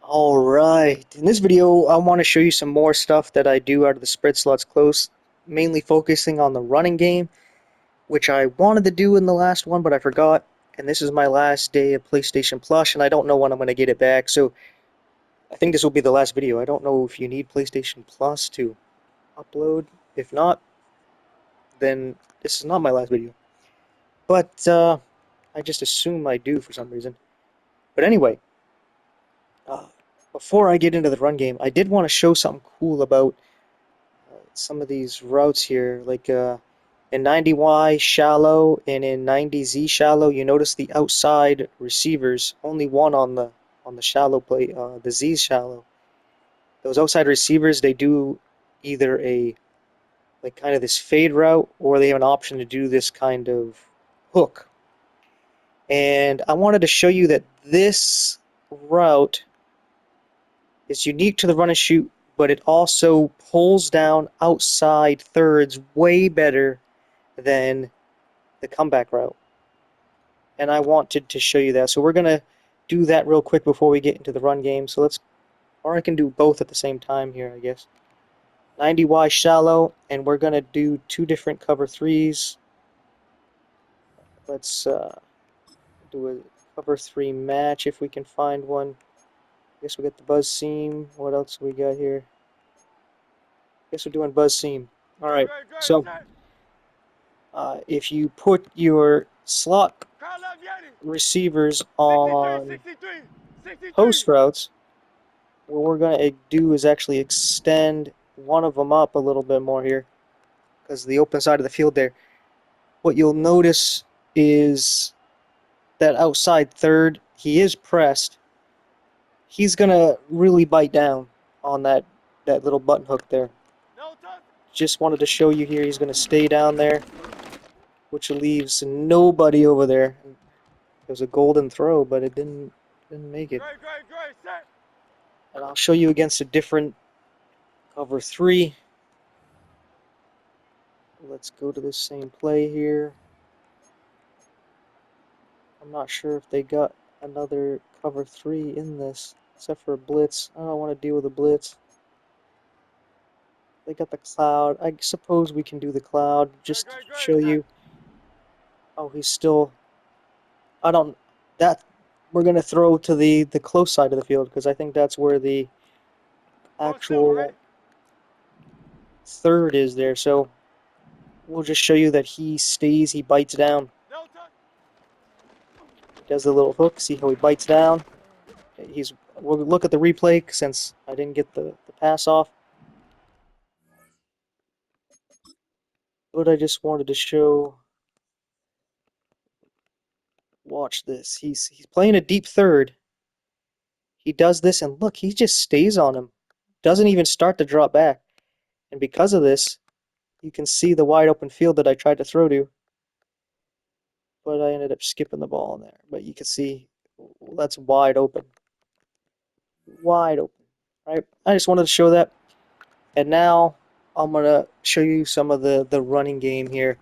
Alright, in this video I want to show you some more stuff that I do out of the spread slots close, mainly focusing on the running game, which I wanted to do in the last one but I forgot, and this is my last day of PlayStation Plus and I don't know when I'm going to get it back, so I think this will be the last video. I don't know if you need PlayStation Plus to upload. If not, then this is not my last video. But I just assume I do for some reason. But anyway, uh, before I get into the run game, I did want to show something cool about some of these routes here, like in 90Y shallow and in 90Z shallow, you notice the outside receivers, only one on the shallow play, the Z shallow. Those outside receivers, they do either a like kind of this fade route, or they have an option to do this kind of hook. And I wanted to show you that this route is unique to the run and shoot, but it also pulls down outside thirds way better than the comeback route. And I wanted to show you that. So we're going to do that real quick before we get into the run game. So let's, or I can do both at the same time here, I guess. 90Y shallow, and we're going to do two different cover threes. Let's do a cover three match if we can find one. I guess we got the buzz seam. What else we got here? I guess we're doing buzz seam. All right, so if you put your slot receivers on post routes, what we're going to do is actually extend one of them up a little bit more here, because the open side of the field there. What you'll notice is that outside third, he is pressed. He's going to really bite down on that little button hook there. Just wanted to show you here, he's going to stay down there, which leaves nobody over there. It was a golden throw, but it didn't make it. And I'll show you against a different cover three. Let's go to this same play here. I'm not sure if they got another cover three in this, except for a blitz. I don't want to deal with a blitz. They got the cloud. I suppose we can do the cloud just to show you. Oh, he's still. I don't. That we're gonna throw to the close side of the field because I think that's where the actual third is there. So we'll just show you that he stays. He bites down. Does the little hook. See how he bites down. We'll look at the replay since I didn't get the pass off. But I just wanted to show. Watch this. He's playing a deep third. He does this and look, he just stays on him. Doesn't even start to drop back. And because of this, you can see the wide open field that I tried to throw to. But I ended up skipping the ball in there. But you can see that's wide open. Wide open. Right? I just wanted to show that. And now I'm going to show you some of the running game here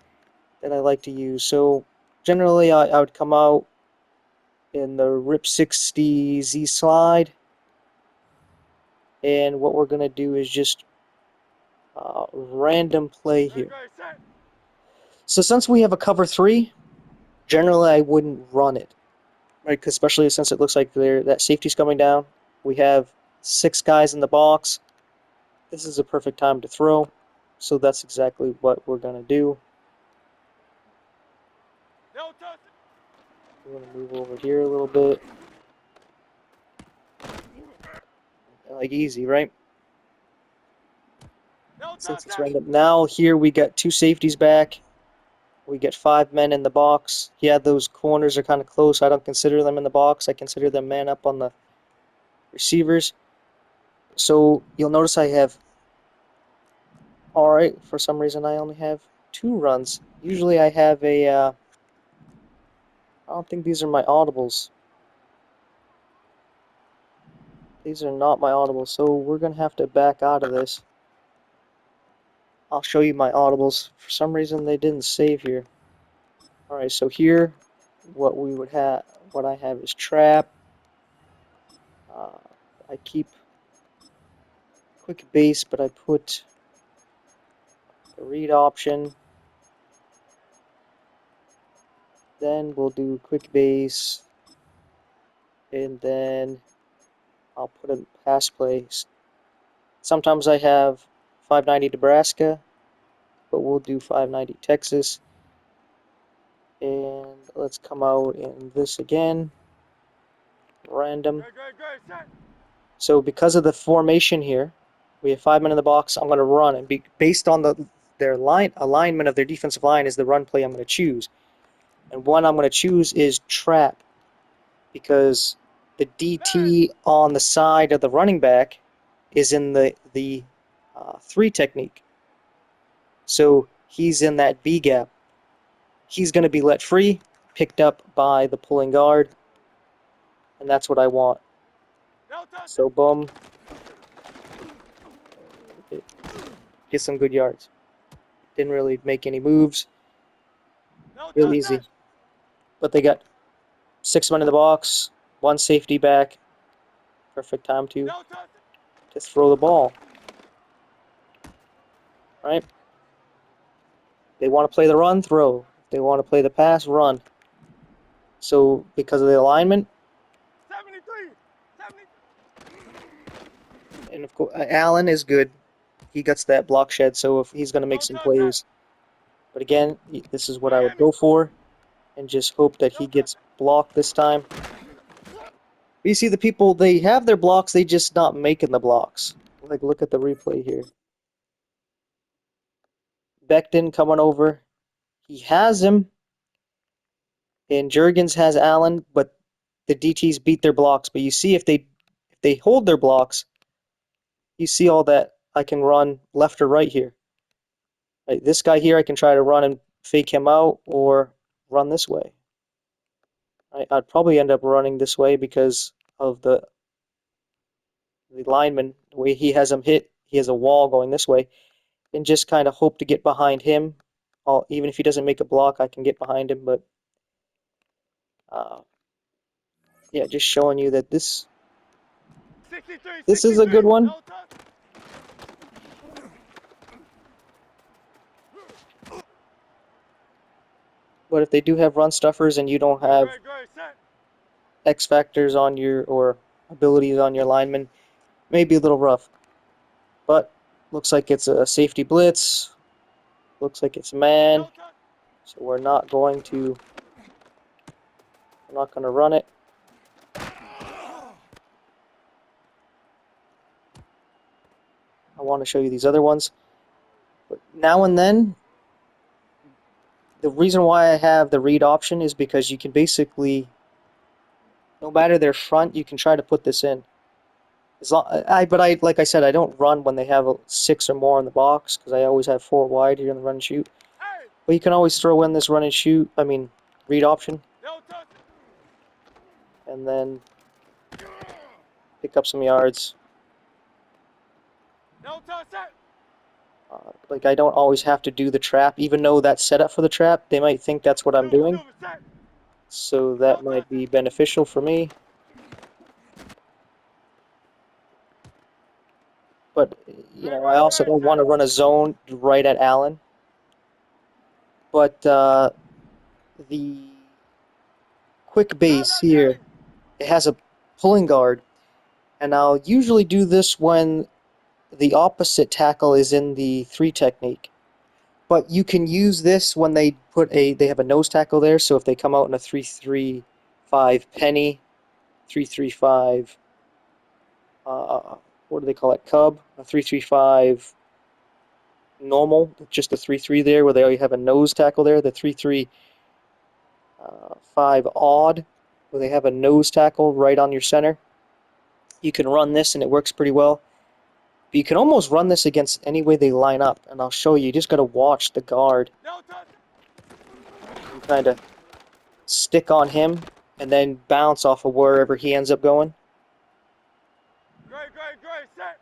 that I like to use. So generally I would come out in the RIP 60 Z slide. And what we're going to do is just random play here. So since we have a cover three, generally I wouldn't run it, right? Cause especially since it looks like that safety's coming down. We have 6 guys in the box. This is a perfect time to throw. So that's exactly what we're going to do. We're going to move over here a little bit. Like easy, right? Since it's random. Now here we got 2 safeties back. We get 5 men in the box. Yeah, those corners are kind of close. I don't consider them in the box. I consider them man up on the receivers. So you'll notice I have, alright, for some reason I only have 2 runs. Usually I have I don't think these are my audibles. These are not my audibles, so we're going to have to back out of this. I'll show you my audibles. For some reason they didn't save here. Alright, so here what I have is trap. I keep quick base, but I put the read option. Then we'll do quick base, and then I'll put a pass play. Sometimes I have 590 Nebraska, but we'll do 590 Texas. And let's come out in this again. Random. So because of the formation here, we have 5 men in the box. I'm going to run, and based on their alignment of their defensive line is the run play I'm going to choose. And one I'm going to choose is trap, because the DT on the side of the running back is in the 3 technique. So he's in that B gap. He's going to be let free, picked up by the pulling guard, and that's what I want. So boom, get some good yards. Didn't really make any moves. Real easy. But they got 6 men in the box, 1 safety back. Perfect time to throw the ball. Right? They want to play the run, throw. If they want to play the pass, run. So because of the alignment, 73. And of course, Allen is good. He gets that block shed, so if he's going to make some plays. But again, this is what I would go for, and just hope that he gets blocked this time. You see the people, they have their blocks, they just not making the blocks. Like, look at the replay here. Becton coming over. He has him, and Jurgens has Allen, but the DTs beat their blocks. But you see if they hold their blocks, you see all that I can run left or right here. Right, this guy here, I can try to run and fake him out, or run this way. I'd probably end up running this way because of the lineman, the way he has him hit. He has a wall going this way, and just kind of hope to get behind him. Even if he doesn't make a block, I can get behind him. But yeah, just showing you that this is a good one. But if they do have run stuffers and you don't have X factors on your, or abilities on your lineman, maybe a little rough. But looks like it's a safety blitz. Looks like it's man. So we're not going to run it. I want to show you these other ones. But now and then, the reason why I have the read option is because you can basically, no matter their front, you can try to put this in. Like I said, I don't run when they have 6 or more in the box, because I always have 4 wide here in the run and shoot. But you can always throw in this run and shoot, read option, and then pick up some yards. Like, I don't always have to do the trap, even though that's set up for the trap. They might think that's what I'm doing, so that might be beneficial for me. But, I also don't want to run a zone right at Allen. But the quick base here, it has a pulling guard, and I'll usually do this when the opposite tackle is in the 3 technique. But you can use this when they have a nose tackle there, so if they come out in a 3-3-5 penny, 3-3-5, what do they call it, cub, a 3-3-5 normal, just a 3-3 there, where they already have a nose tackle there, the 3-3-5 odd, where they have a nose tackle right on your center. You can run this and it works pretty well. But you can almost run this against any way they line up, and I'll show you. You just got to watch the guard. You kind of stick on him and then bounce off of wherever he ends up going.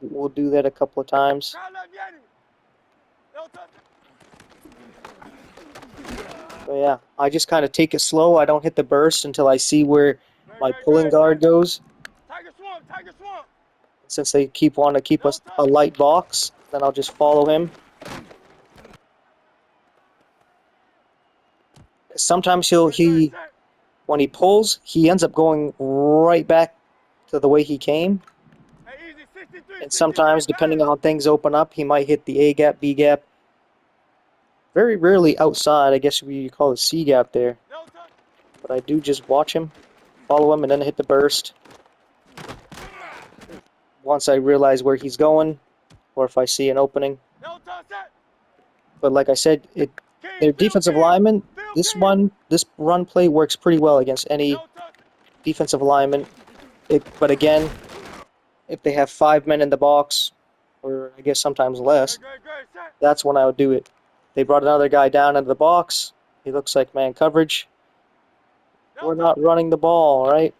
We'll do that a couple of times. But yeah, I just kind of take it slow. I don't hit the burst until I see where my pulling guard goes. Since they want to keep us a light box, then I'll just follow him. Sometimes when he pulls, he ends up going right back to the way he came. And sometimes, depending on how things open up, he might hit the A gap, B gap. Very rarely outside, I guess you call it C gap there. But I do just watch him, follow him, and then hit the burst. Once I realize where he's going, or if I see an opening. But like I said, their defensive lineman, this run play works pretty well against any defensive lineman. But again, if they have 5 men in the box, or I guess sometimes less, that's when I would do it. They brought another guy down into the box. He looks like man coverage. We're not running the ball, right?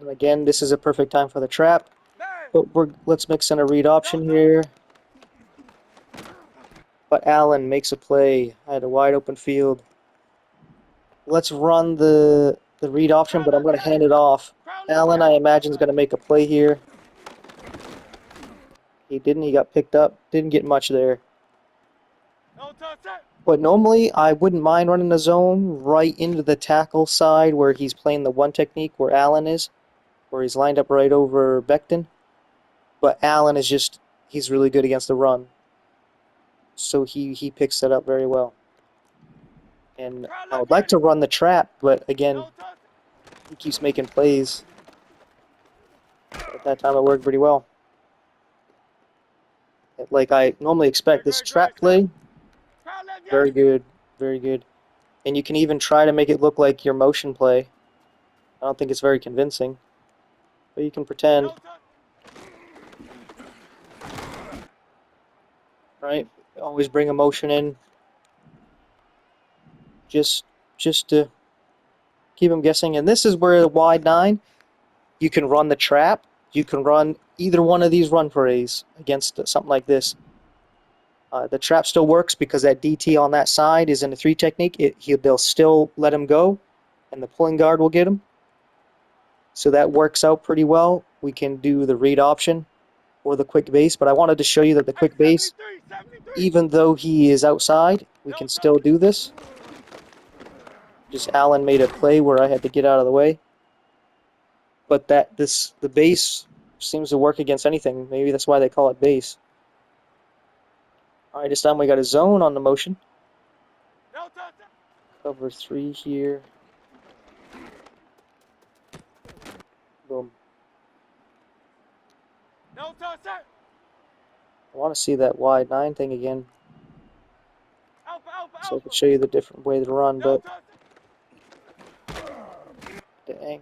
And again, this is a perfect time for the trap. But let's mix in a read option here. But Allen makes a play. I had a wide open field. Let's run the read option, but I'm going to hand it off. Allen, I imagine, is going to make a play here. He didn't. He got picked up. Didn't get much there. But normally, I wouldn't mind running the zone right into the tackle side where he's playing the one technique where Allen is, where he's lined up right over Beckton. But Allen is he's really good against the run. So he picks that up very well. And I would like to run the trap, but again, he keeps making plays. At that time, it worked pretty well. Like I normally expect, this trap play, very good, very good. And you can even try to make it look like your motion play. I don't think it's very convincing, but you can pretend. Right? Always bring emotion in. Just to keep them guessing. And this is where the wide 9, you can run the trap. You can run either one of these run plays against something like this. The trap still works because that DT on that side is in a 3 technique. They'll still let him go, and the pulling guard will get him. So that works out pretty well. We can do the read option or the quick base, but I wanted to show you that the quick base, even though he is outside, we can still do this. Just Allen made a play where I had to get out of the way. But the base seems to work against anything. Maybe that's why they call it base. Alright, this time we got a zone on the motion. Cover 3 here. Boom. I want to see that wide 9 thing again. So I can show you the different way to run, but dang.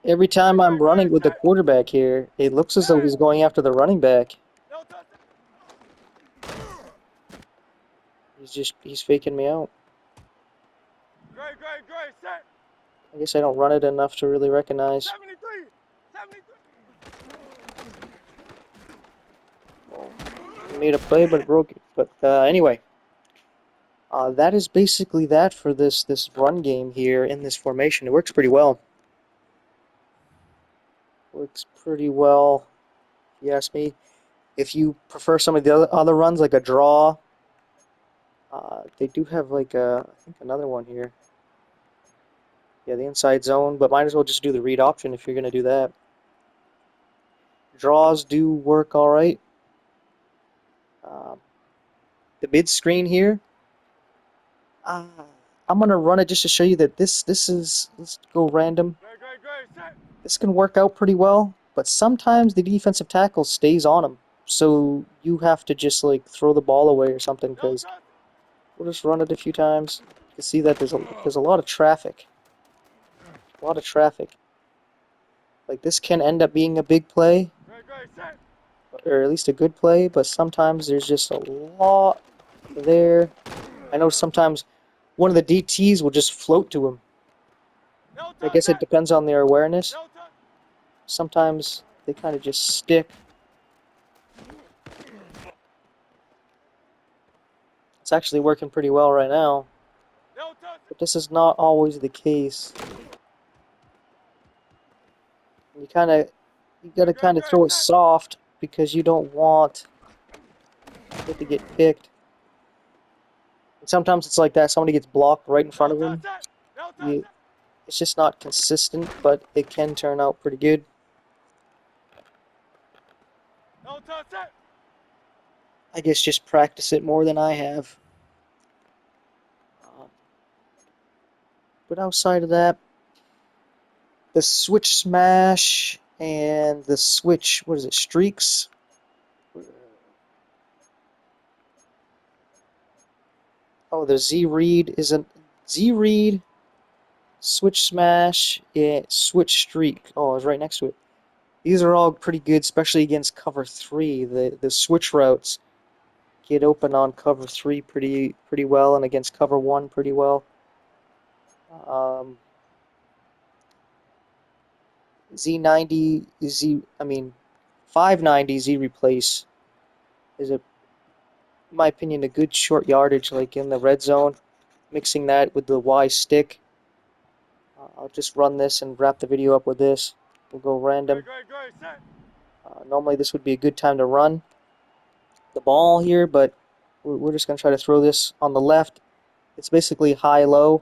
Every time I'm running with the quarterback here, it looks as though he's going after the running back. He's faking me out. I guess I don't run it enough to really recognize. Well, he made a play, but it broke it. But anyway, that is basically that for this run game here in this formation. It works pretty well. Works pretty well, if you ask me. If you prefer some of the other runs, like a draw, they do have like I think another one here. Yeah, the inside zone, but might as well just do the read option if you're going to do that. Draws do work all right. The mid screen here, I'm going to run it just to show you that this is, let's go random. This can work out pretty well, but sometimes the defensive tackle stays on him. So you have to just like throw the ball away or something, because we'll just run it a few times. You can see that there's a lot of traffic. A lot of traffic. Like this can end up being a big play, or at least a good play, but sometimes there's just a lot there. I know sometimes one of the DTs will just float to him. I guess it depends on their awareness. Sometimes they kind of just stick. It's actually working pretty well right now. But this is not always the case. You gotta kind of throw it soft because you don't want it to get picked. And sometimes it's like that. Somebody gets blocked right in front of them. It's just not consistent, but it can turn out pretty good. I guess just practice it more than I have. But outside of that, the switch smash and the switch, what is it, streaks? Oh, the Z read isn't Z read, switch smash, and switch streak. Oh, I was right next to it. These are all pretty good, especially against cover 3. The switch routes get open on cover 3 pretty well, and against cover 1 pretty well. Z90 590 Z replace is in my opinion a good short yardage, like in the red zone. Mixing that with the Y stick. I'll just run this and wrap the video up with this. We'll go random. Normally this would be a good time to run the ball here, but we're just going to try to throw this on the left. It's basically high-low,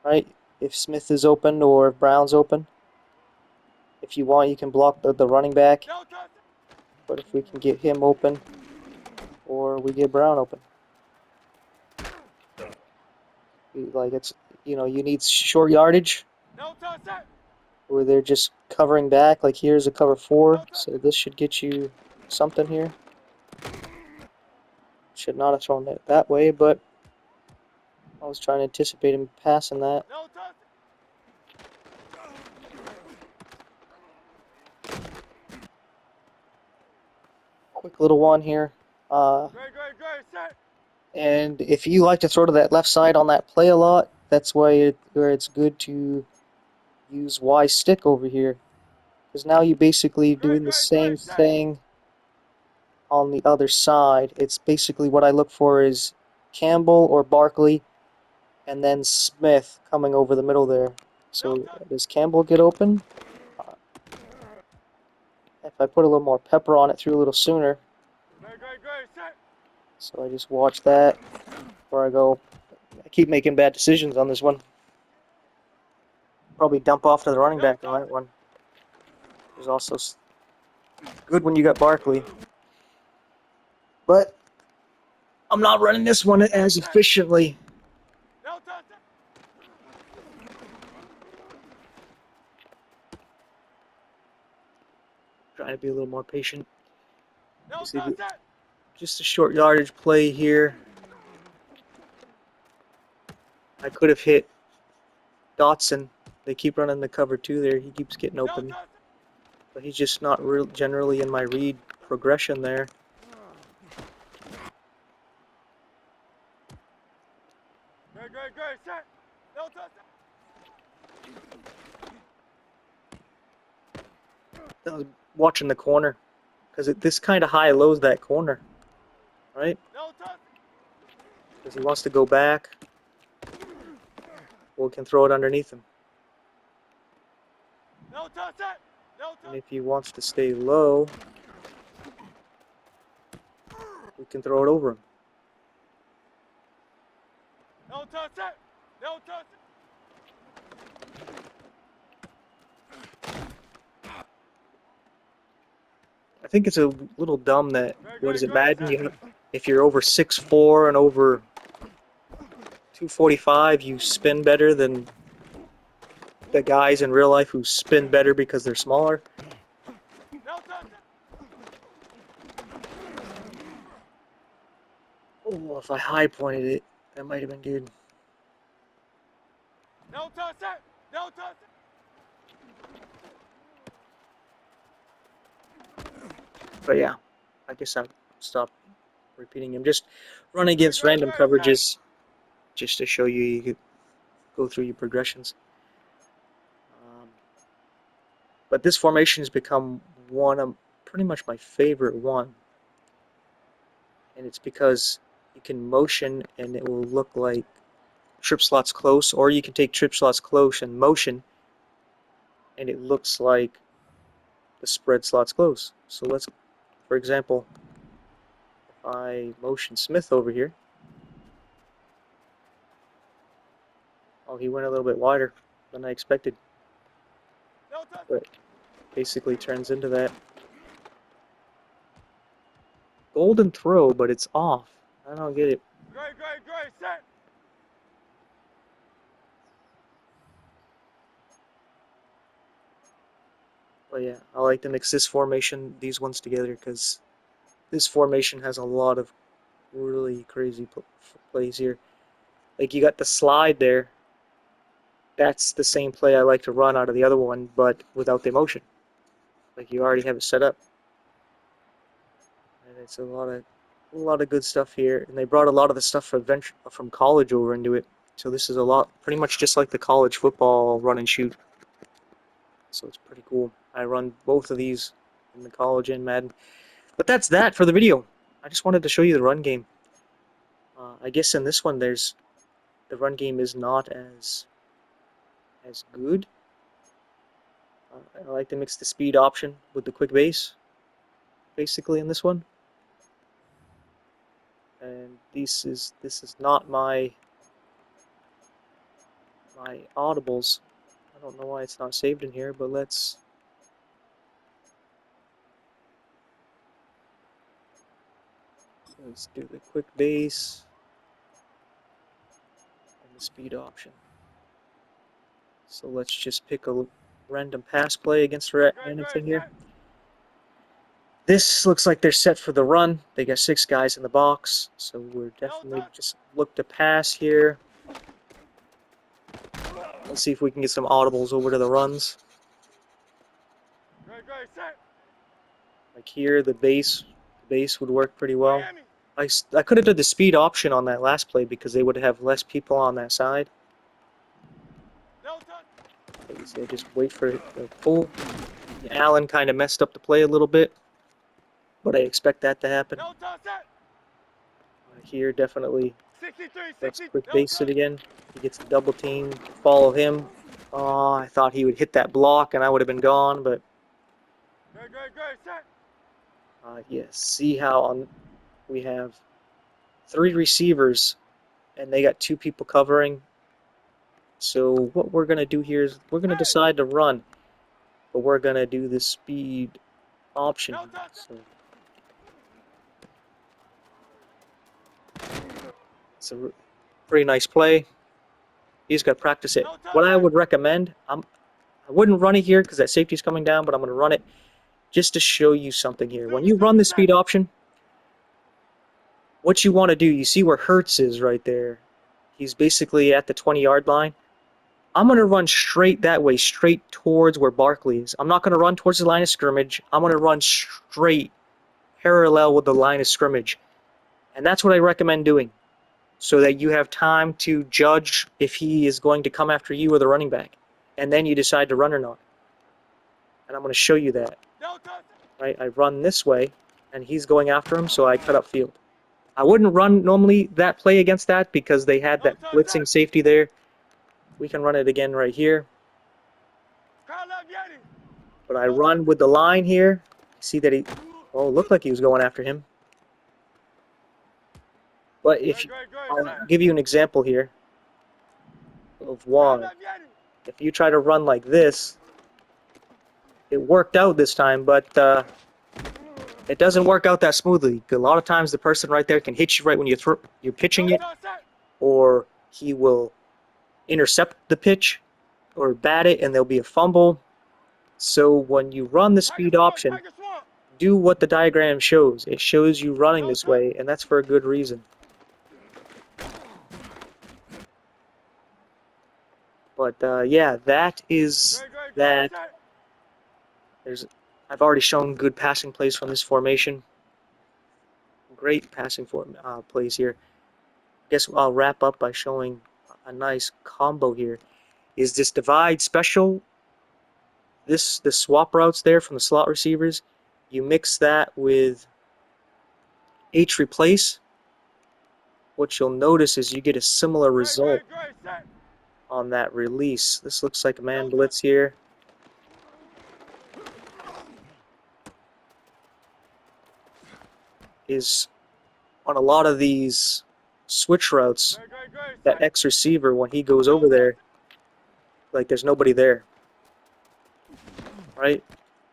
right? If Smith is open or if Brown's open. If you want, you can block the running back. But if we can get him open, or we get Brown open. Like it's, you need short yardage. Where they're just covering back. Like here's a cover 4, so this should get you something here. Should not have thrown it that way, but I was trying to anticipate him passing that. Quick little one here. And if you like to throw to that left side on that play a lot, that's where it's good to use Y stick over here. Because now you're basically doing the same thing on the other side. It's basically what I look for is Campbell or Barkley, and then Smith coming over the middle there. So does Campbell get open? If I put a little more pepper on it through a little sooner. So I just watch that before I go. I keep making bad decisions on this one. Probably dump off to the running back on that one. There's also good when you got Barkley. But I'm not running this one as efficiently. Trying to be a little more patient. See, just a short yardage play here. I could have hit Dotson. They keep running the cover 2 there. He keeps getting open. But he's just not generally in my read progression there. I was watching the corner. Because this kind of high-lows that corner. Right? Because he wants to go back. Well, we can throw it underneath him. And if he wants to stay low, we can throw it over him. I think it's a little dumb that, what is it, Madden? If you're over 6'4" and over 245, you spin better than the guys in real life who spin better because they're smaller. Oh, if I high pointed it, that might have been good. But yeah, I guess I'll stop repeating him. Just run against random coverages just to show you could go through your progressions. But this formation has become one of pretty much my favorite one. And it's because you can motion and it will look like trip slots close, or you can take trip slots close and motion and it looks like the spread slots close. So let's, for example, if I motion Smith over here, oh, he went a little bit wider than I expected, but basically turns into that golden throw, but it's off. I don't get it. Great, set. But yeah, I like to mix this formation, these ones together, because this formation has a lot of really crazy plays here. Like you got the slide there. That's the same play I like to run out of the other one, but without the motion. Like you already have it set up. And it's a lot of good stuff here. And they brought a lot of the stuff from college over into it. So this is a lot, pretty much just like the college football run and shoot. So it's pretty cool. I run both of these in the college and Madden. But that's that for the video. I just wanted to show you the run game. I guess in this one, the run game is not as good. I like to mix the speed option with the quick base, basically in this one. And this is not my audibles. I don't know why it's not saved in here, but let's do the quick base and the speed option. So let's just pick a random pass play against random thing here. This looks like they're set for the run. They got 6 guys in the box, so we're definitely just look to pass here. Let's see if we can get some audibles over to the runs. Like here, the base would work pretty well. I could have done the speed option on that last play because they would have less people on that side. So just wait for it to pull. Allen kind of messed up the play a little bit, but I expect that to happen. Here, definitely, let's quick base it again. He gets a double team, follow him. Oh, I thought he would hit that block and I would have been gone, but yes, see how we have 3 receivers and they got 2 people covering. So what we're going to do here is we're going to decide to run, but we're going to do the speed option. So it's a pretty nice play. You just got to practice it. What I would recommend, I wouldn't run it here because that safety's coming down, but I'm going to run it just to show you something here. When you run the speed option, what you want to do, you see where Hertz is right there. He's basically at the 20-yard line. I'm going to run straight that way, straight towards where Barkley is. I'm not going to run towards the line of scrimmage. I'm going to run straight, parallel with the line of scrimmage. And that's what I recommend doing, so that you have time to judge if he is going to come after you or the running back. And then you decide to run or not. And I'm going to show you that. Right? I run this way, and he's going after him, so I cut up field. I wouldn't run normally that play against that because they had that blitzing safety there. We can run it again right here. But I run with the line here. See that it looked like he was going after him. But I'll give you an example here of why. If you try to run like this, it worked out this time, but it doesn't work out that smoothly. A lot of times the person right there can hit you right when you're pitching it, or he will intercept the pitch or bat it and there'll be a fumble. So when you run the speed option, do what the diagram shows. It shows you running this way, and that's for a good reason. But yeah, that is that. I've already shown good passing plays from this formation. Great passing plays here. I guess I'll wrap up by showing a nice combo here. Is this divide special? The swap routes there from the slot receivers. You mix that with H replace. what you'll notice is you get a similar result on that release. This looks like a man blitz here. Is on a lot of these switch routes, that X receiver, when he goes over there, like there's nobody there, right?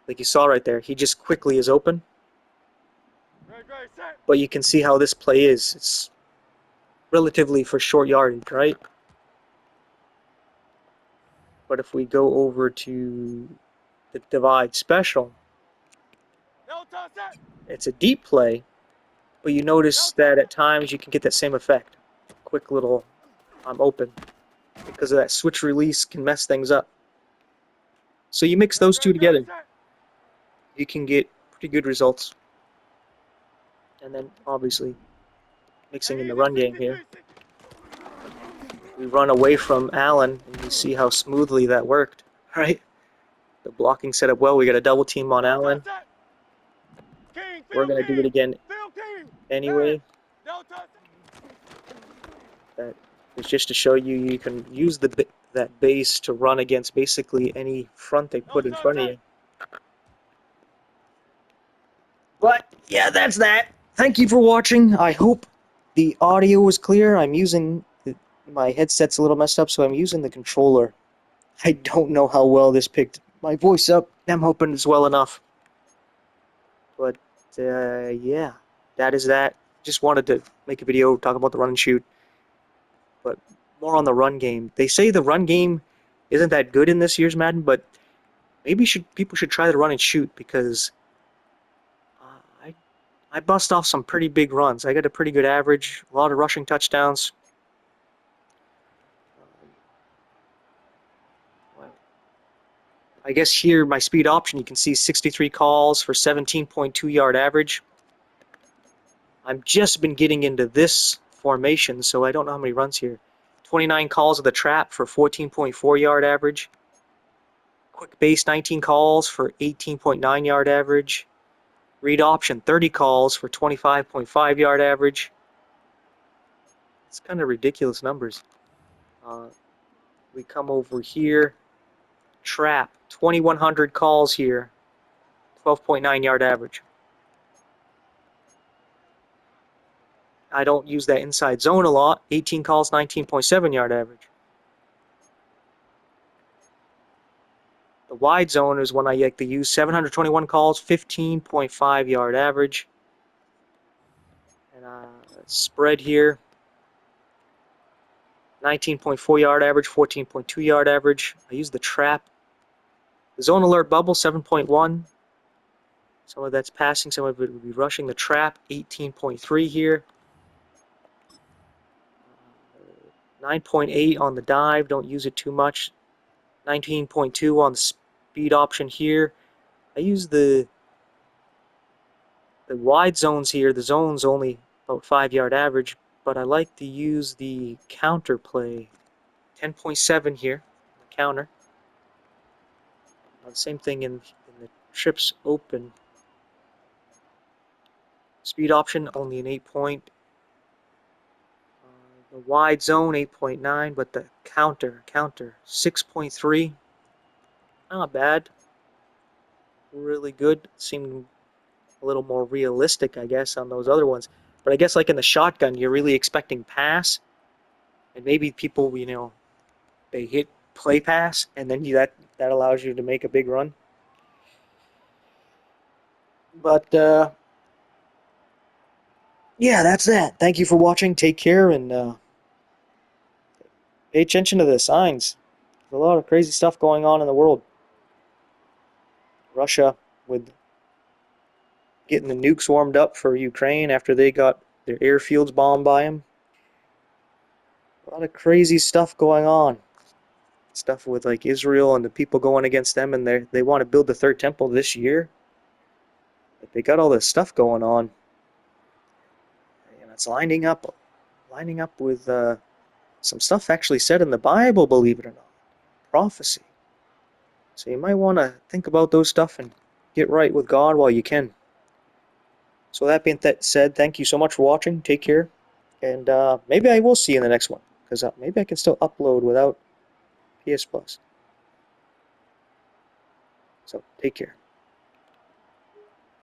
Like you saw right there, he just quickly is open. But you can see how this play is. It's relatively for short yardage, right? But if we go over to the divide special, it's a deep play, but you notice that at times you can get that same effect. Quick little, I'm open. Because of that switch release can mess things up. So you mix those two together, you can get pretty good results. And then obviously mixing in the run game here. We run away from Allen, and you see how smoothly that worked, right? The blocking set up well. We got a double team on Allen. We're going to do it again anyway. That is just to show you you can use that base to run against basically any front they put in front of you. But yeah, that's that. Thank you for watching. I hope the audio was clear. I'm using my headset's a little messed up, so I'm using the controller. I don't know how well this picked my voice up. I'm hoping it's well enough. But yeah, that is that. Just wanted to make a video talking about the run and shoot, but more on the run game. They say the run game isn't that good in this year's Madden, but maybe people should try the run and shoot, because I bust off some pretty big runs. I got a pretty good average, a lot of rushing touchdowns. I guess here my speed option, you can see 63 calls for 17.2 yard average. I've just been getting into this formation, so I don't know how many runs here. 29 calls of the trap for 14.4 yard average. Quick base 19 calls for 18.9 yard average. Read option 30 calls for 25.5 yard average. It's kind of ridiculous numbers. We come over here. Trap 2100 calls here. 12.9 yard average. I don't use that inside zone a lot. 18 calls, 19.7 yard average. The wide zone is when I like to use 721 calls, 15.5 yard average. And spread here, 19.4 yard average, 14.2 yard average. I use the trap. The zone alert bubble, 7.1. Some of that's passing, some of it would be rushing. The trap, 18.3 here. 9.8 on the dive, don't use it too much. 19.2 on the speed option here. I use the wide zones here. The zone's only about 5 yard average, but I like to use the counter play. 10.7 here, the counter. The same thing in the trips open. Speed option, only an 8 point. The wide zone, 8.9, but the counter, 6.3. Not bad. Really good. Seemed a little more realistic, I guess, on those other ones. But I guess like in the shotgun, you're really expecting pass. And maybe people, they hit play pass, and then that allows you to make a big run. But yeah, that's that. Thank you for watching. Take care, and pay attention to the signs. There's a lot of crazy stuff going on in the world. Russia with getting the nukes warmed up for Ukraine after they got their airfields bombed by them. A lot of crazy stuff going on. Stuff with like Israel and the people going against them, and they want to build the third temple this year. But they got all this stuff going on, and it's lining up with some stuff actually said in the Bible, believe it or not, prophecy. So you might want to think about those stuff and get right with God while you can. So that being said, thank you so much for watching. Take care, And maybe I will see you in the next one, because maybe I can still upload without PS Plus. So take care.